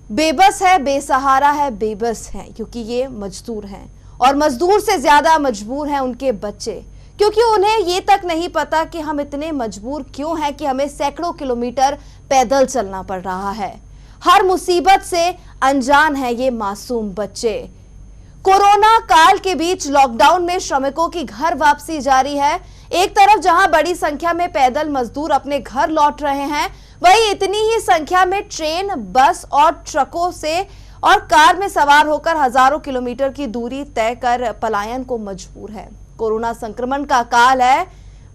बेबस है, बेसहारा है, बेबस है, क्योंकि ये मजदूर हैं और मजदूर से ज्यादा मजबूर हैं उनके बच्चे, क्योंकि उन्हें ये तक नहीं पता कि हम इतने मजबूर क्यों हैं कि हमें सैकड़ों किलोमीटर पैदल चलना पड़ रहा है। हर मुसीबत से अनजान है ये मासूम बच्चे। कोरोना काल के बीच लॉकडाउन में श्रमिकों की घर वापसी जारी है। एक तरफ जहां बड़ी संख्या में पैदल मजदूर अपने घर लौट रहे हैं, वहीं इतनी ही संख्या में ट्रेन, बस और ट्रकों से और कार में सवार होकर हजारों किलोमीटर की दूरी तय कर पलायन को मजबूर है। कोरोना संक्रमण का काल है,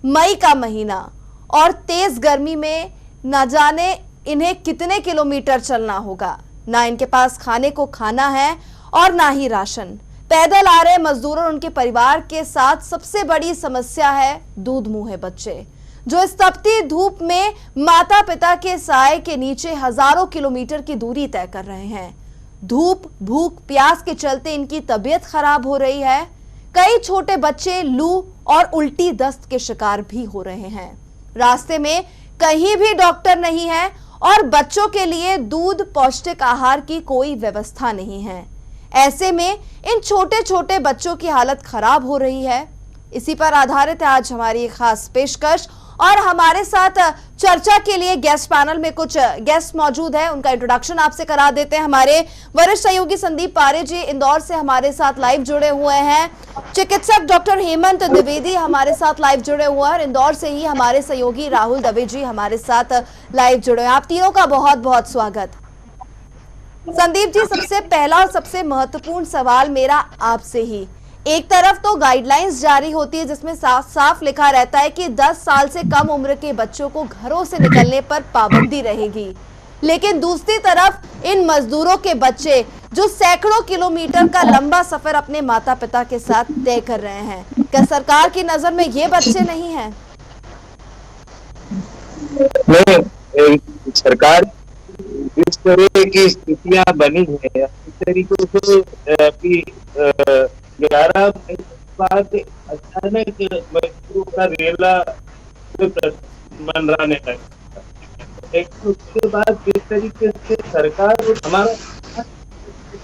मई का महीना, और तेज गर्मी में न जाने इन्हें कितने किलोमीटर चलना होगा। ना इनके पास खाने को खाना है और ना ही राशन। पैदल आ रहे मजदूरों और उनके परिवार के साथ सबसे बड़ी समस्या है दूध मुंहे बच्चे, जो इस तपती धूप में माता पिता के साए के नीचे हजारों किलोमीटर की दूरी तय कर रहे हैं। धूप, भूख, प्यास के चलते इनकी तबीयत खराब हो रही है। कई छोटे बच्चे लू और उल्टी दस्त के शिकार भी हो रहे हैं। रास्ते में कहीं भी डॉक्टर नहीं है और बच्चों के लिए दूध, पौष्टिक आहार की कोई व्यवस्था नहीं है। ऐसे में इन छोटे छोटे बच्चों की हालत खराब हो रही है। इसी पर आधारित है आज हमारी खास पेशकश, और हमारे साथ चर्चा के लिए गेस्ट पैनल में कुछ गेस्ट मौजूद है। उनका इंट्रोडक्शन आपसे करा देते हैं। हमारे वरिष्ठ सहयोगी संदीप पारे जी इंदौर से हमारे साथ लाइव जुड़े हुए हैं। चिकित्सक डॉक्टर हेमंत द्विवेदी हमारे साथ लाइव जुड़े हुए हैं और इंदौर से ही हमारे सहयोगी राहुल दवे जी हमारे साथ लाइव जुड़े हैं। आप तीनों का बहुत बहुत स्वागत। संदीप जी, सबसे पहला और सबसे महत्वपूर्ण सवाल मेरा आपसे ही, एक तरफ तो गाइडलाइंस जारी होती है जिसमें साफ साफ लिखा रहता है कि 10 साल से कम उम्र के बच्चों को घरों से निकलने पर पाबंदी रहेगी, लेकिन दूसरी तरफ इन मजदूरों के बच्चे जो सैकड़ों किलोमीटर का लंबा सफर अपने माता पिता के साथ तय कर रहे हैं, क्या सरकार की नजर में ये बच्चे नहीं हैं? नहीं, सरकार जिस तरह की स्थितियां बनी है, इस तरीके से अभी 11 मई के बाद अचानक मजदूरों का रेला मंडराने लगा। लेकिन उसके बाद जिस तरीके से सरकार और हमारा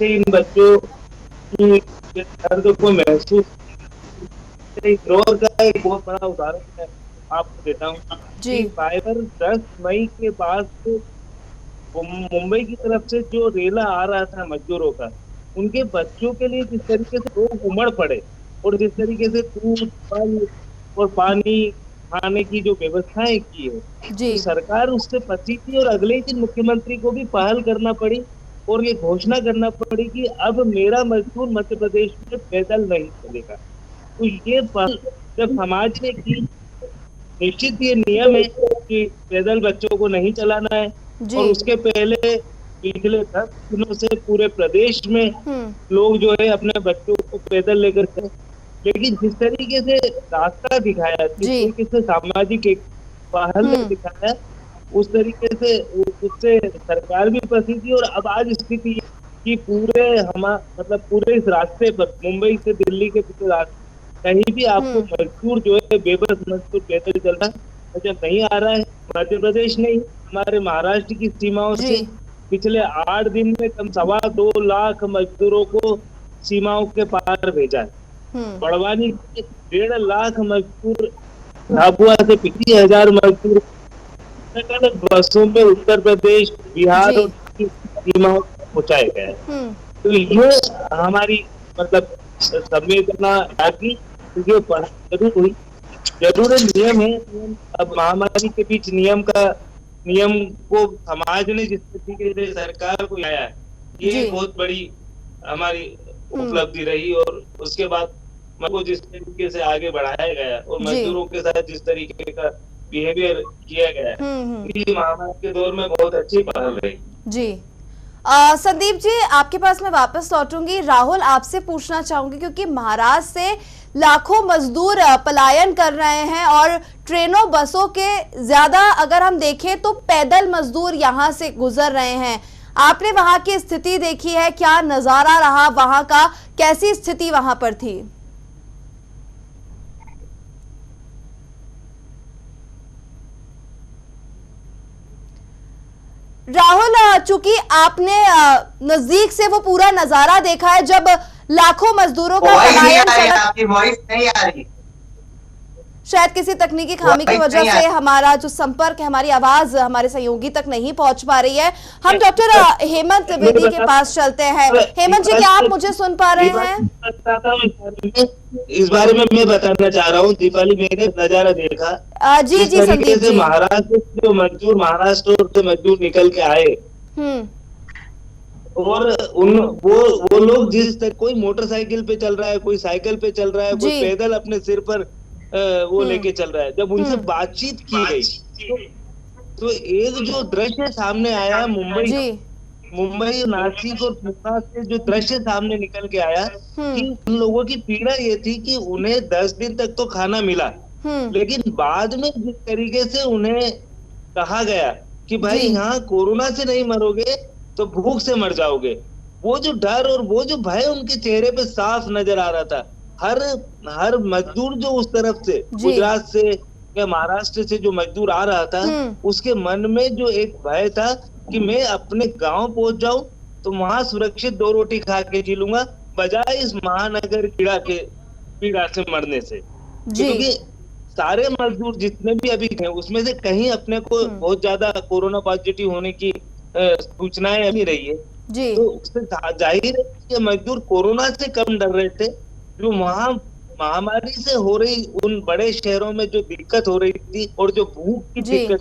इन बच्चों की दर्द को महसूस, का एक बहुत बड़ा उदाहरण मैं आपको देता हूँ कि 10 मई के बाद मुंबई की तरफ से जो रेला आ रहा था मजदूरों का, उनके बच्चों के लिए जिस तरीके से लोग उमड़ पड़े और जिस तरीके से दूध, फल और पानी खाने की जो व्यवस्थाएं की है, तो सरकार उससे पची थी और अगले दिन मुख्यमंत्री को भी पहल करना पड़ी और ये घोषणा करना पड़ी कि अब मेरा मजदूर मध्य प्रदेश में पैदल नहीं चलेगा। तो ये पहल जब समाज ने की, निश्चित ये नियम है कि पैदल बच्चों को नहीं चलाना है, और उसके पहले पिछले 10 दिनों से पूरे प्रदेश में लोग जो है अपने बच्चों को पैदल लेकर चले। लेकिन जिस तरीके से रास्ता दिखाया, जिस तरीके से सामाजिक एक पहल दिखाया, उस तरीके से उससे सरकार भी फंसी थी। और अब आज स्थिति कि पूरे मतलब पूरे इस रास्ते पर, मुंबई से दिल्ली के पूरे रास्ते, कहीं भी आपको मजदूर जो है, बेबस मजदूर पैदल चलना जब नहीं आ रहा है। मध्य प्रदेश नहीं, हमारे महाराष्ट्र की सीमाओं से पिछले 8 दिन में कम 2.25 लाख मजदूरों को सीमाओं के पार भेजा है। बड़वानी के 1.5 लाख मजदूर, झाबुआ से 25,000 मजदूर अलग अलग बसों में उत्तर प्रदेश, बिहार और सीमाओं पहुंचाए गए। तो ये हमारी मतलब संवेदना जागी, जरूर हुई, जरूर नियम है। अब महामारी के बीच नियम को समाज ने जिस तरीके से सरकार को लाया है, ये बहुत बड़ी हमारी उपलब्धि रही। और उसके बाद को जिस तरीके से आगे बढ़ाया गया और मजदूरों के साथ जिस तरीके का बिहेवियर किया गया है, महामारी के दौर में बहुत अच्छी पहल रही। जी संदीप जी, आपके पास मैं वापस लौटूंगी। राहुल, आपसे पूछना चाहूंगी, क्योंकि महाराष्ट्र से लाखों मजदूर पलायन कर रहे हैं और ट्रेनों, बसों के ज्यादा अगर हम देखें तो पैदल मजदूर यहां से गुजर रहे हैं। आपने वहां की स्थिति देखी है, क्या नजारा रहा वहां का, कैसी स्थिति वहां पर थी? राहुल, चूंकि आपने नजदीक से वो पूरा नजारा देखा है जब लाखों मजदूरों का आपकी वॉइस नहीं आ रही, शायद किसी तकनीकी खामी की वजह से हमारा जो संपर्क है, हमारी आवाज हमारे सहयोगी तक नहीं पहुंच पा रही है। हम डॉक्टर हेमंत द्विवेदी के पास चलते हैं। हेमंत जी, क्या आप मुझे सुन पा रहे हैं? इस बारे में मैं बताना चाह रहा हूँ। दीपाली, मैंने नजारा देखा जी जी संदीप जी। महाराष्ट्र जो मजदूर, महाराष्ट्र से मजदूर निकल के आए और वो लोग जिस तक, कोई मोटरसाइकिल पे चल रहा है, कोई साइकिल पे चल रहा है, कोई पैदल अपने सिर पर वो लेके चल रहा है। जब उनसे बातचीत की गई तो एक जो दृश्य सामने आया, मुंबई, नासिक और पुणे से जो दृश्य सामने निकल के आया कि उन लोगों की पीड़ा ये थी कि उन्हें 10 दिन तक तो खाना मिला, लेकिन बाद में जिस तरीके से उन्हें कहा गया कि भाई यहाँ कोरोना से नहीं मरोगे तो भूख से मर जाओगे, वो जो डर और वो जो भय उनके चेहरे पे साफ नजर आ रहा था। हर मजदूर जो उस तरफ से, गुजरात से या महाराष्ट्र से जो मजदूर आ रहा था, उसके मन में जो एक भय था कि मैं अपने गांव पहुंच जाऊं तो वहां सुरक्षित 2 रोटी खा के जी लूंगा, बजाय इस महानगर पीड़ा से मरने से। क्योंकि सारे मजदूर जितने भी अभी हैं उसमें से कहीं अपने को बहुत ज्यादा कोरोना पॉजिटिव होने की सूचनाएं अभी रही है, तो उससे जाहिर है कि मजदूर कोरोना से कम डर रहे थे। जो वहाँ महामारी से हो रही उन बड़े शहरों में जो दिक्कत हो रही थी और जो भूख की दिक्कत,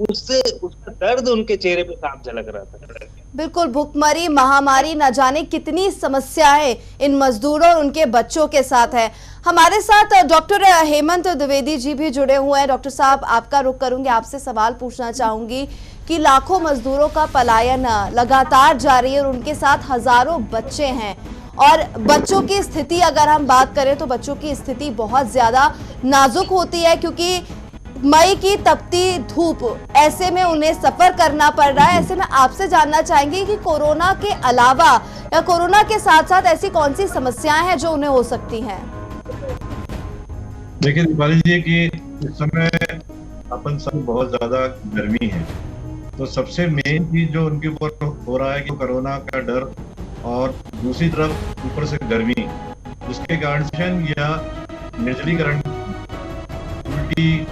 उससे उसका दर्द उनके चेहरे पे साफ झलक रहा था। बिल्कुल, भूखमरी, महामारी, न जाने कितनी समस्याएं इन मजदूरों और उनके बच्चों के साथ है। हमारे साथ डॉक्टर हेमंत द्विवेदी जी भी जुड़े हुए हैं। डॉक्टर साहब, आपका रुख करूंगी, आपसे सवाल पूछना चाहूंगी कि लाखों मजदूरों का पलायन लगातार जारी है और उनके साथ हजारों बच्चे हैं, और बच्चों की स्थिति अगर हम बात करें तो बच्चों की स्थिति बहुत ज्यादा नाजुक होती है, क्योंकि मई की तपती धूप, ऐसे में उन्हें सफर करना पड़ रहा है। ऐसे में आपसे जानना चाहेंगे कि कोरोना के अलावा या कोरोना के साथ साथ ऐसी कौन सी समस्याएं हैं जो उन्हें हो सकती हैं? देखिए दीपाली जी, कि इस समय अपन सब बहुत ज्यादा गर्मी है, तो सबसे मेन चीज जो उनके ऊपर हो रहा है कि कोरोना का डर, और दूसरी तरफ ऊपर से गर्मी, जिसके कारण या निर्जलीकरण, उल्टी,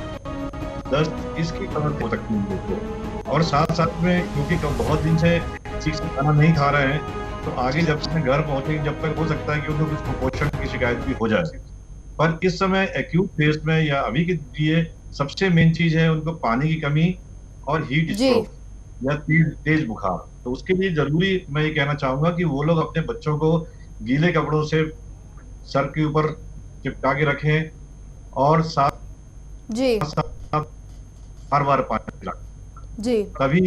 दस्त, इसकी समस्या हो सकती है उनको। और साथ साथ में क्योंकि बहुत दिन से ठीक से खाना नहीं खा रहे हैं, तो आगे जब से घर पहुंचेंगे जब तक हो सकता है कि उनको कुछ कुपोषण की शिकायत भी हो जाए। पर इस समय एक्यूट फेज में या अभी के लिए सबसे मेन चीज है उनको पानी की कमी और हीट स्ट्रोक या तेज बुखार। तो उसके लिए जरूरी मैं ये कहना चाहूंगा कि वो लोग अपने बच्चों को गीले कपड़ों से सर के ऊपर चिपका के रखें और साथ हर बार पानी पिलाएं, तभी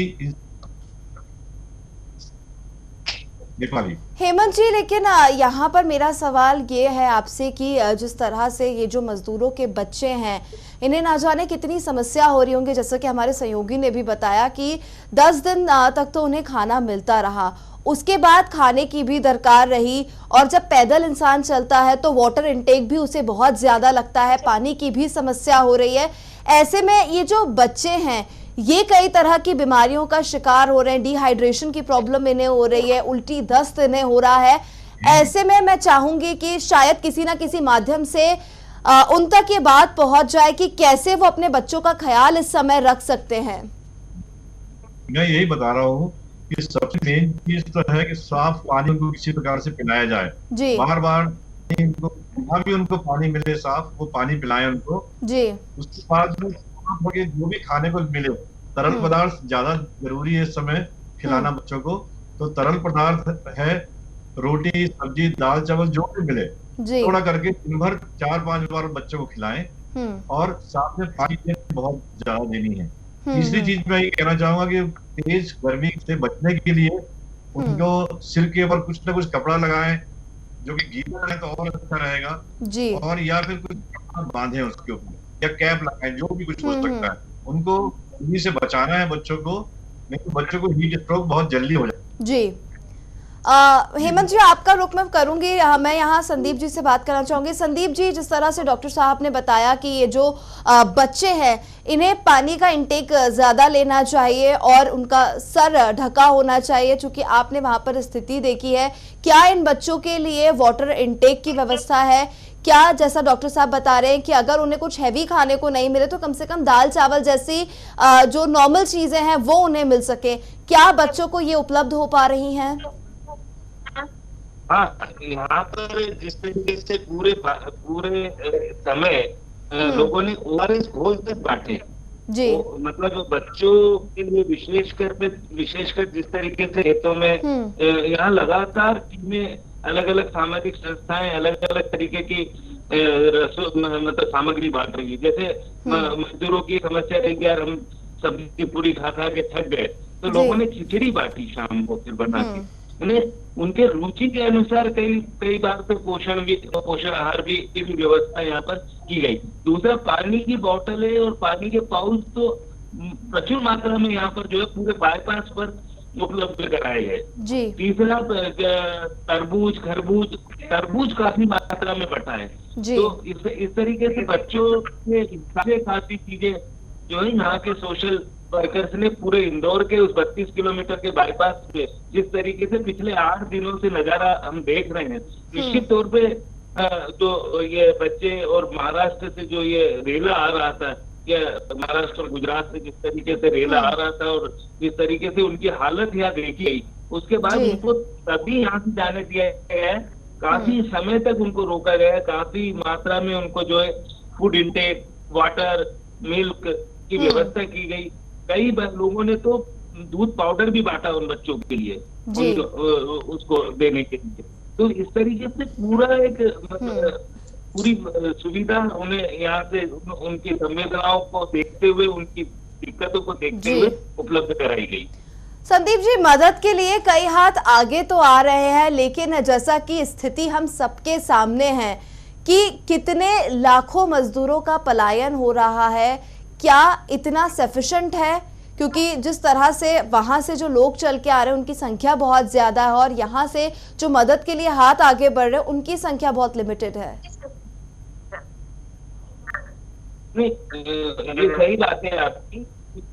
दीपाली। हेमंत जी, लेकिन यहाँ पर मेरा सवाल ये है आपसे कि जिस तरह से ये जो मजदूरों के बच्चे हैं, इन्हें ना जाने कितनी समस्या हो रही होंगी। जैसा कि हमारे सहयोगी ने भी बताया कि 10 दिन तक तो उन्हें खाना मिलता रहा, उसके बाद खाने की भी दरकार रही, और जब पैदल इंसान चलता है तो वाटर इनटेक भी उसे बहुत ज्यादा लगता है, पानी की भी समस्या हो रही है। ऐसे में ये जो बच्चे हैं ये कई तरह की बीमारियों का शिकार हो रहे हैं, डिहाइड्रेशन की प्रॉब्लम इन्हें हो रही है, उल्टी दस्त इन्हें हो रहा है। ऐसे में मैं चाहूंगी कि शायद किसी ना किसी माध्यम से उन तक ये बात पहुंच जाए कि कैसे वो अपने बच्चों का ख्याल इस समय रख सकते हैं। मैं यही बता रहा हूँ कि सबसे मेन चीज तो है कि साफ पानी उनको किसी प्रकार से पिलाया जाए। बार बार भी उनको पानी मिले साफ, वो पानी पिलाएं उनको। उसके बाद जो भी खाने को मिले, तरल पदार्थ ज्यादा जरूरी है इस समय खिलाना बच्चों को। तो तरल पदार्थ है रोटी, सब्जी, दाल, चावल जो भी मिले थोड़ा करके दिन भर 4-5 बार बच्चों को खिलाएं, और साथ में पानी बहुत ज्यादा देनी है। तीसरी चीज मैं ये कहना चाहूंगा कि तेज गर्मी से बचने के लिए उनको सिर के ऊपर कुछ ना कुछ कपड़ा लगाएं जो कि गीला है तो और अच्छा रहेगा, और या फिर कुछ बांधे उसके ऊपर या कैप लगाएं, जो भी कुछ हो सकता है। उनको गर्मी से बचाना है बच्चों को, नहीं तो बच्चों को हीट स्ट्रोक बहुत जल्दी हो जाए। हेमंत जी, आपका रुख मैं करूंगी, मैं यहाँ संदीप जी से बात करना चाहूंगी। संदीप जी, जिस तरह से डॉक्टर साहब ने बताया कि ये जो बच्चे हैं इन्हें पानी का इंटेक ज्यादा लेना चाहिए और उनका सर ढका होना चाहिए, चूंकि आपने वहां पर स्थिति देखी है, क्या इन बच्चों के लिए वाटर इंटेक की व्यवस्था है? क्या जैसा डॉक्टर साहब बता रहे हैं कि अगर उन्हें कुछ हैवी खाने को नहीं मिले तो कम से कम दाल चावल जैसी जो नॉर्मल चीजें हैं वो उन्हें मिल सके, क्या बच्चों को ये उपलब्ध हो पा रही हैं? हाँ, यहाँ पर जिस तरीके से पूरे समय लोगों ने ORS घोल तक बांटे जी, मतलब बच्चों के लिए विशेषकर जिस तरीके से खेतों में यहाँ लगातार टीमें, अलग अलग सामाजिक संस्थाएं अलग अलग तरीके की मतलब सामग्री बांट रही है। जैसे मजदूरों की समस्या रही, यार हम सब्जी पूरी खा के थक गए, तो लोगों ने खिचड़ी बांटी शाम को फिर बना के, उनके रुचि के अनुसार कई बार तो पोषण आहार भी की व्यवस्था यहाँ पर की गई। दूसरा, पानी की बोतलें और पानी के पाउच तो प्रचुर मात्रा में यहाँ पर जो है पूरे बाईपास पर उपलब्ध कराए गए। तीसरा, तरबूज काफी मात्रा में बटा है। तो इस तरीके से बच्चों के काफी चीजें जो है यहाँ के सोशल वर्कर्स ने पूरे इंदौर के उस 32 किलोमीटर के बाईपास पे जिस तरीके से पिछले 8 दिनों से नजारा हम देख रहे हैं, निश्चित तौर पे जो ये बच्चे और महाराष्ट्र से जो ये रेला आ रहा था, या महाराष्ट्र और गुजरात से जिस तरीके से रेला आ रहा था और जिस तरीके से उनकी हालत यहाँ देखी गई, उसके बाद उनको तभी यहाँ से जाने दिया गया है। काफी समय तक उनको रोका गया है, काफी मात्रा में उनको जो है फूड इंटेक, वाटर, मिल्क की व्यवस्था की गई। कई लोगों ने तो दूध पाउडर भी बांटा उन बच्चों के लिए, उसको देने के लिए। तो इस तरीके से पूरा एक पूरी सुविधा उन्हें यहाँ से उनकी संवेदनाओं को देखते हुए, उनकी दिक्कतों को देखते हुए उपलब्ध कराई गई। संदीप जी, मदद के लिए कई हाथ आगे तो आ रहे हैं, लेकिन जैसा कि स्थिति हम सबके सामने है कि कितने लाखों मजदूरों का पलायन हो रहा है, क्या इतना सफिशिएंट है? क्योंकि जिस तरह से वहां से जो लोग चल के आ रहे हैं उनकी संख्या बहुत ज्यादा है और यहाँ से जो मदद के लिए हाथ आगे बढ़ रहे हैं उनकी संख्या बहुत लिमिटेड है। नहीं, ये सही बात है आपकी,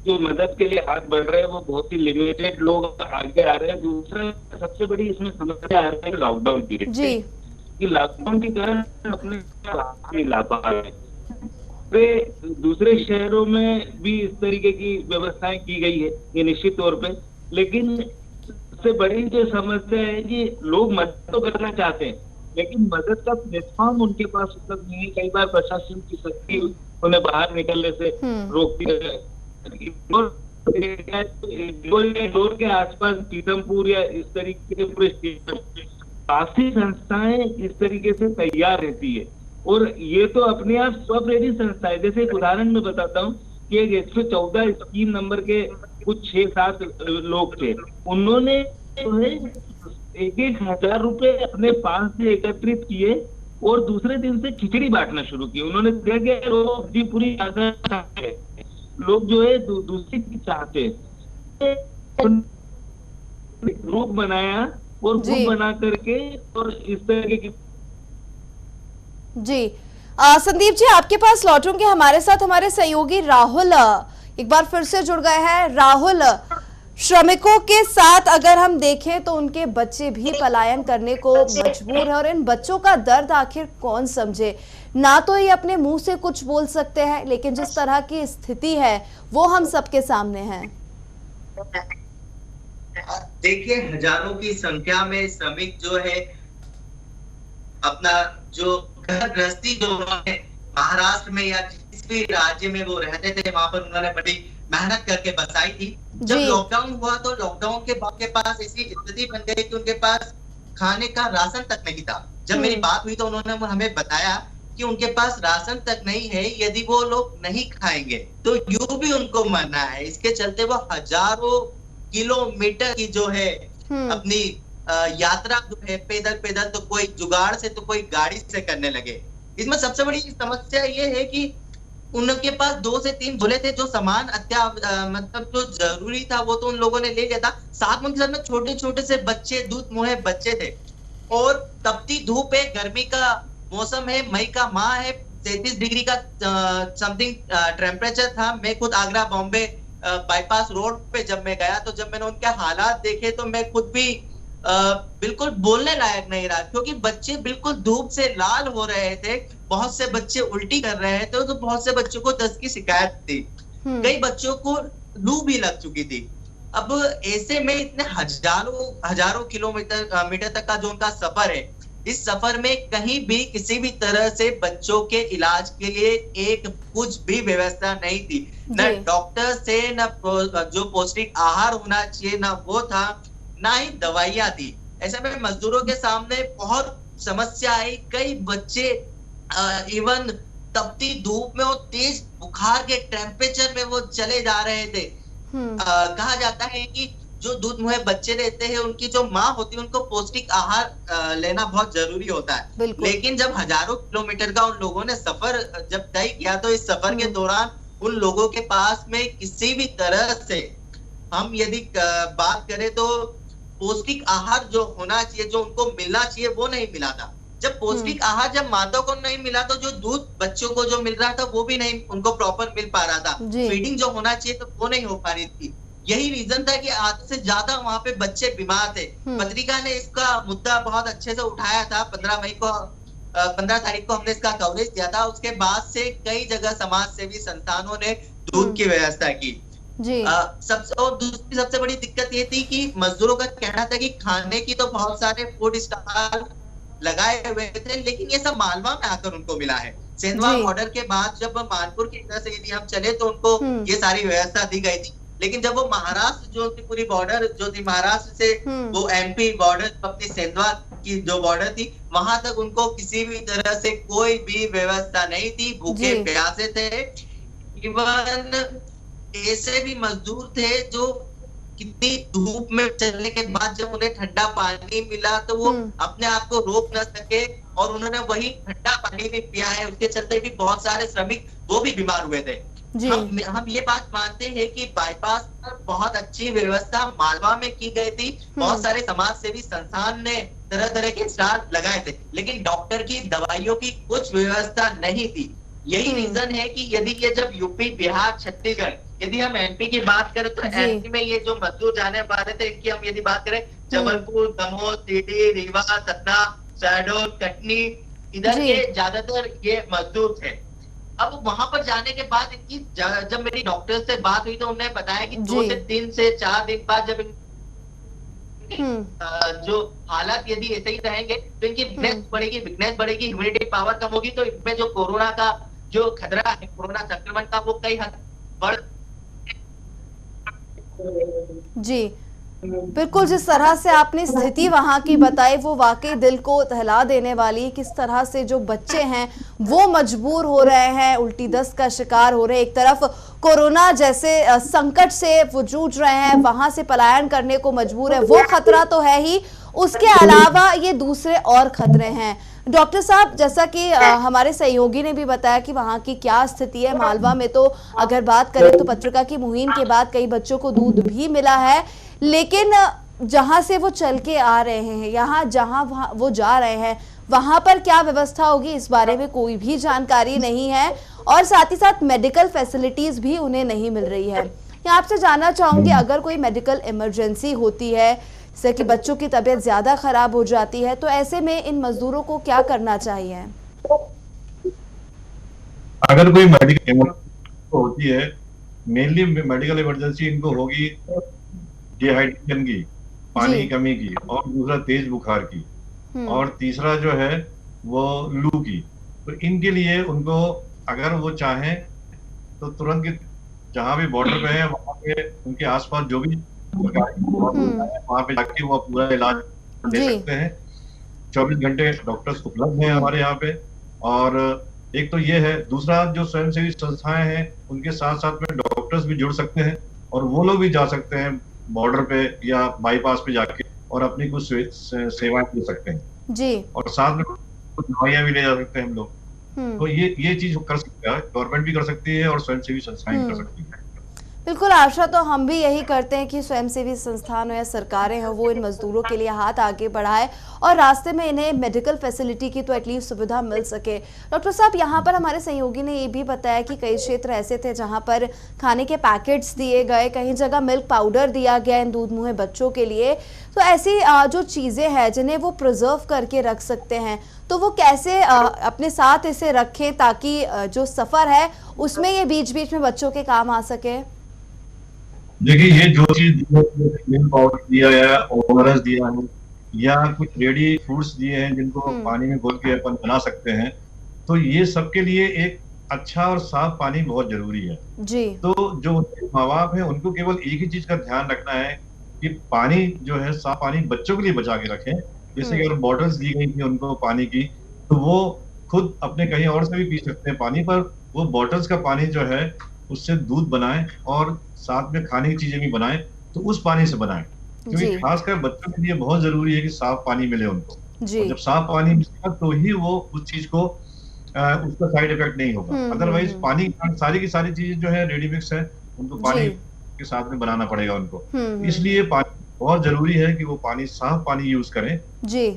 जो मदद के लिए हाथ बढ़ रहे हैं वो बहुत ही लिमिटेड लोग आगे आ रहे हैं। दूसरा, सबसे बड़ी इसमें समस्या आ रही है लॉकडाउन पीरियड जी, कि लॉकडाउन के कारण अपने नहीं ला पा रहे। दूसरे शहरों में भी इस तरीके की व्यवस्थाएं की गई है, ये निश्चित तौर पे, लेकिन सबसे बड़ी जो समस्या है कि लोग मदद तो करना चाहते हैं लेकिन मदद का प्लेटफॉर्म उनके पास उपलब्ध नहीं है। कई बार प्रशासन की शक्ति उन्हें बाहर निकलने से रोकती है। इंदौर के आसपास पीतमपुर या इस तरीके के पूरे काफी संस्थाएं इस तरीके से तैयार रहती है, और ये तो अपने आप स्वप्रेरित संस्था है। जैसे एक उदाहरण में बताता हूँ कि एक 114 स्कीम नंबर के कुछ 6-7 लोग थे, उन्होंने जो है 1,000 रुपए अपने पास से एकत्रित किए और दूसरे दिन से खिचड़ी बांटना शुरू की। उन्होंने देखा कि लोग जी पूरी लोग जो है दूसरी चीज चाहते, ग्रुप बनाया और ग्रुप बना करके और इस तरह की जी। संदीप जी, आपके पास लौटूंगे। हमारे साथ हमारे सहयोगी राहुल एक बार फिर से जुड़ गए हैं। राहुल, श्रमिकों के साथ अगर हम देखें तो उनके बच्चे भी पलायन करने को मजबूर है और इन बच्चों का दर्द आखिर कौन समझे? ना तो ये अपने मुंह से कुछ बोल सकते हैं, लेकिन जिस तरह की स्थिति है वो हम सबके सामने है। देखिए, हजारों की संख्या में श्रमिक जो है अपना जो घर गृहस्थी जो है महाराष्ट्र में या जिस भी राज्य में वो रहते थे वहां पर उन्होंने बड़ी मेहनत करके बसाई थी। जब लॉकडाउन हुआ तो लॉकडाउन के बाद के पास ऐसी स्थिति बन गई कि उनके पास खाने का राशन तक नहीं था। जब मेरी बात हुई तो उन्होंने हमें बताया कि उनके पास राशन तक नहीं है, यदि वो लोग नहीं खाएंगे तो यूं भी उनको मरना है। इसके चलते वो हजारों किलोमीटर की जो है अपनी यात्रा जो है पैदल तो कोई जुगाड़ से तो कोई गाड़ी से करने लगे। इसमें सबसे बड़ी समस्या ये है कि उनके पास 2 से 3 झोले थे, जो सामान मतलब जो जरूरी था वो तो उन लोगों ने ले लिया था। साथ में उनके साथ में छोटे छोटे से बच्चे, दूध मुहे बच्चे थे। और तपती धूप है, गर्मी का मौसम है, मई का माह है, 33 डिग्री का समथिंग टेम्परेचर था। मैं खुद आगरा बॉम्बे बाईपास रोड पे जब मैं गया, तो जब मैंने उनके हालात देखे तो मैं खुद भी बिल्कुल बोलने लायक नहीं रहा, क्योंकि बच्चे बिल्कुल धूप से लाल हो रहे थे। बहुत से बच्चे उल्टी कर रहे थे, तो बहुत से बच्चों को दस्त की शिकायत थी। कई बच्चों को लू भी लग चुकी थी। अब ऐसे में इतने हजारों किलोमीटर तक का जो उनका सफर है, इस सफर में कहीं भी किसी भी तरह से बच्चों के इलाज के लिए एक कुछ भी व्यवस्था नहीं थी। न डॉक्टर से, न जो पौष्टिक आहार होना चाहिए ना वो था, ना ही दवाइयां थी। ऐसे में मजदूरों के सामने बहुत समस्या आई। कई बच्चे इवन तपती धूप में और तेज बुखार के टेम्परेचर में वो चले जा रहे थे। कहा जाता है कि जो दूध मुहे बच्चे रहते हैं, उनकी जो माँ होती है, उनको पौष्टिक आहार लेना बहुत जरूरी होता है। लेकिन जब हजारों किलोमीटर का उन लोगों ने सफर जब तय किया, तो इस सफर के दौरान उन लोगों के पास में किसी भी तरह से हम यदि बात करें तो पौष्टिक आहार जो होना चाहिए, जो उनको मिलना चाहिए, वो नहीं मिला था। जब पौष्टिक आहार जब माता को नहीं मिला, तो जो दूध बच्चों को जो मिल रहा था वो भी नहीं उनको प्रॉपर मिल पा रहा था। फीडिंग जो होना चाहिए तो वो नहीं हो पा रही थी। यही रीजन था कि आधे से ज्यादा वहां पे बच्चे बीमार थे। पत्रिका ने इसका मुद्दा बहुत अच्छे से उठाया था। 15 तारीख को हमने इसका कवरेज दिया था। उसके बाद से कई जगह समाज सेवी संस्थानों ने दूध की व्यवस्था की। और दूसरी सबसे बड़ी दिक्कत ये थी कि मजदूरों का कहना था कि खाने की तो बहुत सारे फूड स्टॉल लगाए हुए थे, लेकिन ये सब मालवा में आकर उनको मिला है। सेंधवा बॉर्डर के बाद जब मानपुर की तरफ से यदि हम चले तो उनको ये सारी व्यवस्था दी गई थी। लेकिन जब वो महाराष्ट्र जो थी, पूरी बॉर्डर जो थी महाराष्ट्र से वो एमपी बॉर्डर, अपनी सेंधवा की जो बॉर्डर थी, वहां तक उनको किसी भी तरह से कोई भी व्यवस्था नहीं थी। भूखे प्यासे थे। इवन ऐसे भी मजदूर थे जो कितनी धूप में चलने के बाद जब उन्हें ठंडा पानी मिला तो वो अपने आप को रोक न सके, और उन्होंने वही ठंडा पानी भी पिया है। उसके चलते भी बहुत सारे श्रमिक वो भी बीमार हुए थे। हम ये बात मानते हैं कि बाईपास पर बहुत अच्छी व्यवस्था मालवा में की गई थी। बहुत सारे समाज सेवी संस्थान ने तरह तरह के स्टाल लगाए थे, लेकिन डॉक्टर की, दवाइयों की कुछ व्यवस्था नहीं थी। यही रीजन है कि यदि ये जब यूपी, बिहार, छत्तीसगढ़, यदि हम एमपी की बात करें तो एमपी में ये जो मजदूर जाने वाले थे, इनकी हम यदि बात करें, जबलपुर, दमोह, सीधी, रीवा, सतना, शहडोल, कटनी, इधर के ज्यादातर ये मजदूर थे। अब वहां पर जाने के बाद इनकी जब मेरी डॉक्टर से बात हुई तो उन्होंने बताया कि 2 से 3 से 4 दिन बाद जब जो हालात यदि ऐसे ही रहेंगे तो इनकी वीकनेस बढ़ेगी, ह्यूमिडिटी पावर कम होगी, तो इनमें जो कोरोना का जो खतरा है, कोरोना संक्रमण का, वो कई हद बढ़। जी बिल्कुल, जिस तरह से आपने स्थिति वहां की बताई वो वाकई दिल को दहला देने वाली। किस तरह से जो बच्चे हैं वो मजबूर हो रहे हैं, उल्टी दस्त का शिकार हो रहे हैं। एक तरफ कोरोना जैसे संकट से वो जूझ रहे हैं, वहां से पलायन करने को मजबूर है, वो खतरा तो है ही, उसके अलावा ये दूसरे और खतरे हैं। डॉक्टर साहब, जैसा कि हमारे सहयोगी ने भी बताया कि वहाँ की क्या स्थिति है मालवा में, तो अगर बात करें तो पत्रिका की मुहिम के बाद कई बच्चों को दूध भी मिला है, लेकिन जहाँ से वो चल के आ रहे हैं, यहाँ जहाँ वो जा रहे हैं, वहाँ पर क्या व्यवस्था होगी इस बारे में कोई भी जानकारी नहीं है, और साथ ही साथ मेडिकल फैसिलिटीज भी उन्हें नहीं मिल रही है। मैं आपसे जानना चाहूंगी, अगर कोई मेडिकल इमरजेंसी होती है, जैसे कि बच्चों की तबीयत ज्यादा खराब हो जाती है, तो ऐसे में इन मजदूरों को क्या करना चाहिए? अगर कोई मेडिकल इमरजेंसी होती है, मेनली मेडिकल इमरजेंसी इनको होगी डिहाइड्रेशन की, पानी की कमी की, और दूसरा तेज बुखार की, और तीसरा जो है वो लू की। तो इनके लिए उनको अगर वो चाहें तो तुरंत जहां भी बॉर्डर पे है वहां पे उनके आसपास जो भी वहां पे जाके वो पूरा इलाज दे सकते हैं। 24 घंटे डॉक्टर्स उपलब्ध हैं हमारे यहाँ पे। और एक तो ये है, दूसरा जो स्वयंसेवी संस्थाएं हैं उनके साथ साथ में डॉक्टर्स भी जुड़ सकते हैं, और वो लोग भी जा सकते हैं बॉर्डर पे या बाईपास पे जाके और अपनी कुछ सेवाएं दे सकते हैं जी। और साथ में कुछ दवाइयां भी ले जा सकते हैं हम लोग। तो ये चीज कर सकता है, गवर्नमेंट भी कर सकती है और स्वयंसेवी संस्थाएं कर सकती है। बिल्कुल, आशा तो हम भी यही करते हैं कि स्वयंसेवी संस्थान हो या सरकारें हो, वो इन मजदूरों के लिए हाथ आगे बढ़ाए और रास्ते में इन्हें मेडिकल फैसिलिटी की तो एटलीस्ट सुविधा मिल सके। डॉक्टर साहब, यहाँ पर हमारे सहयोगी ने ये भी बताया कि कई क्षेत्र ऐसे थे जहाँ पर खाने के पैकेट्स दिए गए, कहीं जगह मिल्क पाउडर दिया गया इन दूध मुँहे बच्चों के लिए। तो ऐसी जो चीज़ें हैं जिन्हें वो प्रिजर्व करके रख सकते हैं, तो वो कैसे अपने साथ इसे रखें ताकि जो सफ़र है उसमें ये बीच बीच में बच्चों के काम आ सके? देखिए, ये जो चीज मिल्क पाउडर दिया है, ओआरएस दिया है, या कुछ रेडी फूड्स दिए हैं जिनको पानी में घोल के अपन बना सकते हैं, तो ये सबके लिए एक अच्छा और साफ पानी बहुत जरूरी है जी। तो जो माँ बाप है उनको केवल एक ही चीज का ध्यान रखना है कि पानी जो है साफ पानी बच्चों के लिए बचा के रखें। जैसे कि अगर बॉटल्स दी गई थी उनको पानी की, तो वो खुद अपने कहीं और से भी पी सकते हैं पानी, पर वो बॉटल्स का पानी जो है उससे दूध बनाएं और साथ में खाने की चीजें भी बनाएं, तो उस पानी से बनाएं, क्योंकि खासकर बच्चों के लिए बहुत जरूरी है कि साफ पानी मिले उनको। और जब साफ पानी मिलेगा तो ही वो उस चीज को उसका साइड इफेक्ट नहीं होगा। अदरवाइज पानी सारी की सारी चीजें जो है रेडी मिक्स है, उनको पानी के साथ में बनाना पड़ेगा उनको। इसलिए पानी बहुत जरूरी है कि वो पानी साफ पानी यूज करें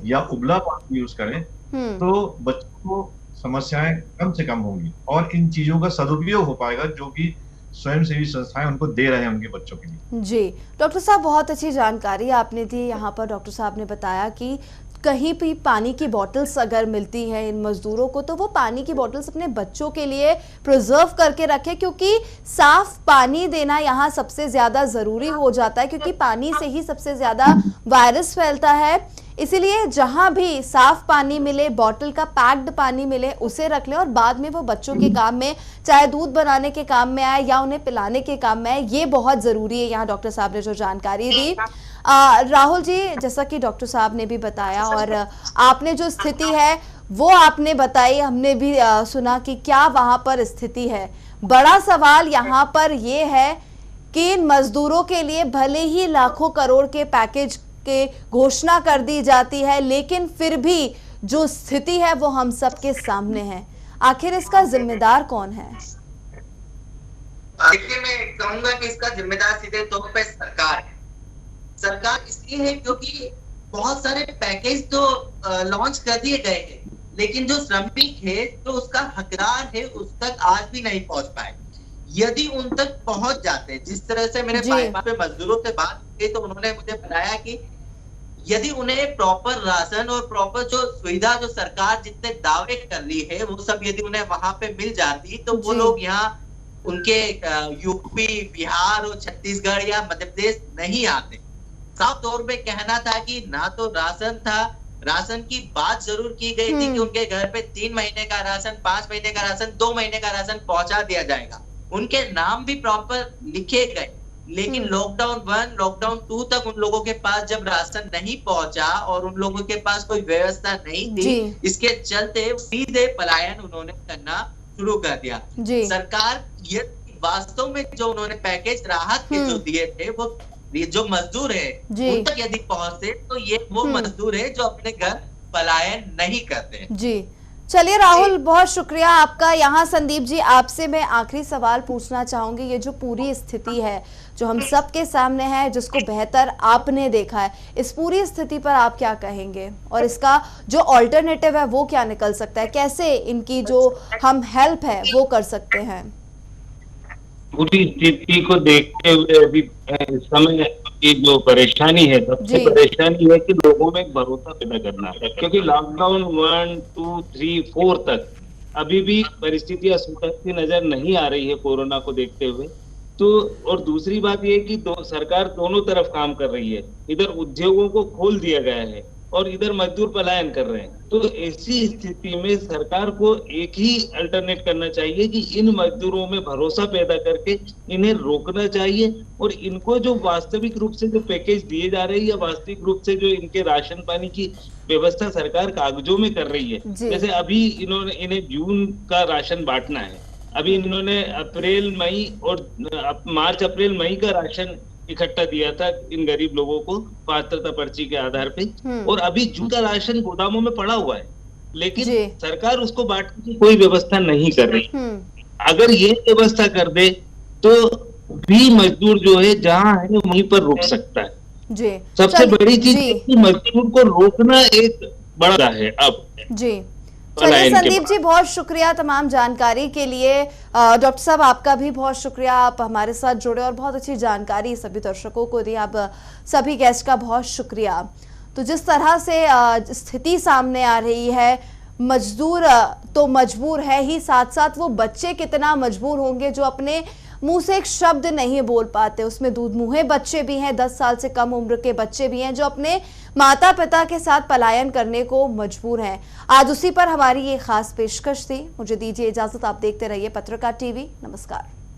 या उबला पानी यूज करें, तो बच्चों को समस्याएं कम से कम होंगी और इन चीजों का सदुपयोग हो पाएगा जो कि स्वयंसेवी संस्थाएं उनको दे रहे हैं उनके बच्चों के लिए। जी डॉक्टर साहब, बहुत अच्छी जानकारी आपने दी। यहाँ पर डॉक्टर साहब ने बताया कि कहीं भी पानी की बॉटल्स अगर मिलती है इन मजदूरों को, तो वो पानी की बॉटल्स अपने बच्चों के लिए प्रिजर्व करके रखें, क्योंकि साफ पानी देना यहाँ सबसे ज़्यादा ज़रूरी हो जाता है, क्योंकि पानी से ही सबसे ज़्यादा वायरस फैलता है। इसीलिए जहाँ भी साफ पानी मिले, बॉटल का पैक्ड पानी मिले, उसे रख लें और बाद में वो बच्चों के काम में, चाहे दूध बनाने के काम में आए या उन्हें पिलाने के काम में आए, ये बहुत ज़रूरी है। यहाँ डॉक्टर साहब ने जो जानकारी दी। राहुल जी, जैसा कि डॉक्टर साहब ने भी बताया और आपने जो स्थिति है वो आपने बताई, हमने भी सुना कि क्या वहाँ पर स्थिति है। बड़ा सवाल यहाँ पर ये है कि इन मजदूरों के लिए भले ही लाखों करोड़ के पैकेज के घोषणा कर दी जाती है, लेकिन फिर भी जो स्थिति है वो हम सबके सामने है। आखिर इसका जिम्मेदार कौन है? देखिए, मैं कहूंगा कि इसका जिम्मेदार सीधे तौर पे सरकार है। सरकार इसलिए है क्योंकि बहुत सारे पैकेज तो लॉन्च कर दिए गए हैं, लेकिन जो श्रमिक है, जो उसका हकदार है, उस तक आज भी नहीं पहुंच पाए। यदि उन तक पहुंच जाते, जिस तरह से मेरे पे मजदूरों से बात की, तो उन्होंने मुझे बताया कि यदि उन्हें प्रॉपर राशन और प्रॉपर जो सुविधा जो सरकार जितने दावे कर ली है वो सब यदि उन्हें वहां पे मिल जाती, तो वो लोग यहाँ उनके यूपी, बिहार और छत्तीसगढ़ या मध्य प्रदेश नहीं आते। साफ तौर पे कहना था कि ना तो राशन था, राशन की बात जरूर की गई थी कि उनके घर पे 3 महीने का राशन, 5 महीने का राशन, 2 महीने का राशन पहुंचा दिया जाएगा। उनके नाम भी प्रॉपर लिखे गए, लेकिन लॉकडाउन 1, लॉकडाउन 2 तक उन लोगों के पास जब राशन नहीं पहुंचा और उन लोगों के पास कोई व्यवस्था नहीं थी, इसके चलते सीधे पलायन उन्होंने करना शुरू कर दिया। सरकार ये वास्तव में जो उन्होंने पैकेज राहत के जो दिए थे, वो जो मजदूर है उन तक यदि पहुंचते, तो ये वो मजदूर है जो अपने घर पलायन नहीं करते। जी चलिए राहुल, बहुत शुक्रिया आपका। यहाँ संदीप जी, आपसे मैं आखिरी सवाल पूछना चाहूंगी। ये जो पूरी स्थिति है जो हम सब के सामने है, जिसको बेहतर आपने देखा है, इस पूरी स्थिति पर आप क्या कहेंगे और इसका जो ऑल्टरनेटिव है वो क्या निकल सकता है? कैसे इनकी जो हम हेल्प है वो कर सकते हैं? पूरी स्थिति को देखते हुए अभी इस समय की जो परेशानी है, सबसे परेशानी है कि लोगों में एक भरोसा पैदा करना है, क्योंकि लॉकडाउन 1, 2, 3, 4 तक अभी भी परिस्थितियां सुधरती नजर नहीं आ रही है कोरोना को देखते हुए। तो और दूसरी बात ये कि सरकार दोनों तरफ काम कर रही है, इधर उद्योगों को खोल दिया गया है और इधर मजदूर पलायन कर रहे हैं। तो ऐसी स्थिति में सरकार को एक ही अल्टरनेट करना चाहिए कि इन मजदूरों में भरोसा पैदा करके इन्हें रोकना चाहिए और इनको जो वास्तविक रूप से जो पैकेज दिए जा रहे हैं या वास्तविक रूप से जो इनके राशन पानी की व्यवस्था सरकार कागजों में कर रही है, जैसे अभी इन्हें जून का राशन बांटना है, अभी इन्होंने अप्रैल, मई और मार्च, अप्रैल, मई का राशन इकट्ठा दिया था इन गरीब लोगों को पात्रता पर्ची के आधार पे, और अभी जून का राशन गोदामों में पड़ा हुआ है। लेकिन सरकार उसको बांटने की कोई व्यवस्था नहीं कर रही। अगर ये व्यवस्था कर दे तो भी मजदूर जो है जहाँ है वहीं पर रुक सकता है। जी, सबसे बड़ी चीज कि मजदूर को रोकना एक बड़ा है अब। जी, चलिए संदीप जी, बहुत शुक्रिया तमाम जानकारी के लिए। डॉक्टर साहब आपका भी बहुत शुक्रिया, आप हमारे साथ जुड़े और बहुत अच्छी जानकारी सभी दर्शकों को दी। आप सभी गेस्ट का बहुत शुक्रिया। तो जिस तरह से स्थिति सामने आ रही है, मजदूर तो मजबूर है ही, साथ साथ वो बच्चे कितना मजबूर होंगे जो अपने मुंह से एक शब्द नहीं बोल पाते। उसमें दूध मुँहे बच्चे भी हैं, 10 साल से कम उम्र के बच्चे भी हैं जो अपने माता पिता के साथ पलायन करने को मजबूर हैं। आज उसी पर हमारी ये खास पेशकश थी। मुझे दीजिए इजाजत, आप देखते रहिए पत्रकार टीवी। नमस्कार।